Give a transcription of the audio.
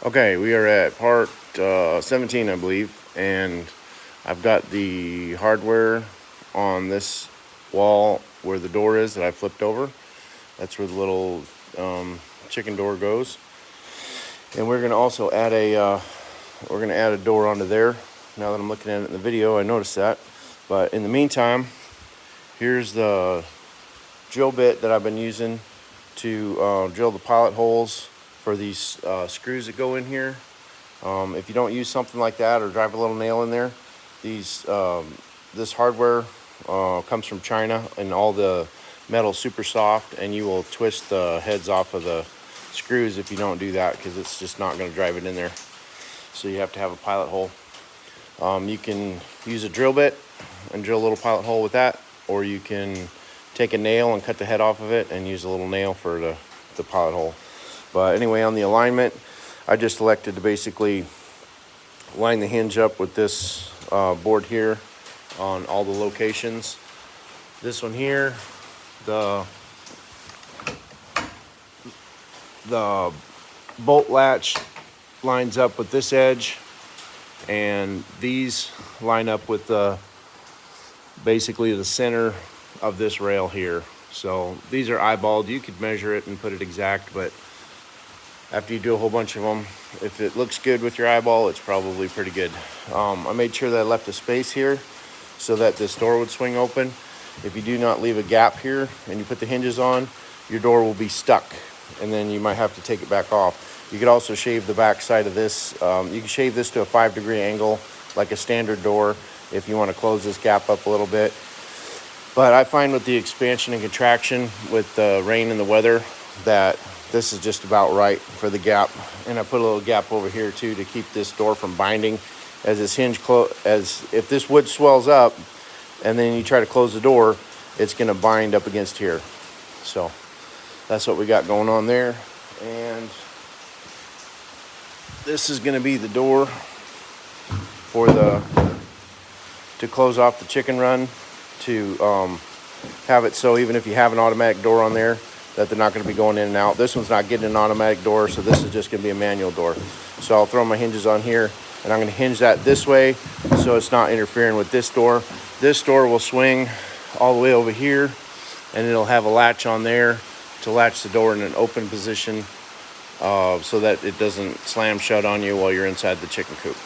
Okay, we are at part 17, I believe, and I've got the hardware on this wall where the door is that I flipped over. That's where the little chicken door goes, and we're gonna also add a door onto there. Now that I'm looking at it in the video, I noticed that. But in the meantime, here's the drill bit that I've been using to drill the pilot holes for these screws that go in here. If you don't use something like that or drive a little nail in there, this hardware comes from China, and all the metal's super soft, and you will twist the heads off of the screws if you don't do that, because it's just not going to drive it in there. So you have to have a pilot hole. You can use a drill bit and drill a little pilot hole with that, or you can take a nail and cut the head off of it and use a little nail for the pilot hole. But anyway, on the alignment, I just elected to basically line the hinge up with this board here on all the locations. This one here, the bolt latch lines up with this edge, and these line up with basically the center of this rail here. So these are eyeballed. You could measure it and put it exact, but after you do a whole bunch of them, if it looks good with your eyeball, it's probably pretty good. I made sure that I left a space here so that this door would swing open. If you do not leave a gap here and you put the hinges on, your door will be stuck, and then you might have to take it back off. You could also shave the back side of this. You can shave this to a 5-degree angle like a standard door if you want to close this gap up a little bit. But I find with the expansion and contraction with the rain and the weather that this is just about right for the gap. And I put a little gap over here too to keep this door from binding as this hinge as if this wood swells up and then you try to close the door, it's going to bind up against here. So that's what we got going on there. And this is going to be the door for to close off the chicken run, to have it so even if you have an automatic door on there, that they're not going to be going in and out. This one's not getting an automatic door, so this is just going to be a manual door. So I'll throw my hinges on here, and I'm going to hinge that this way so it's not interfering with this door. This door will swing all the way over here, and it'll have a latch on there to latch the door in an open position so that it doesn't slam shut on you while you're inside the chicken coop.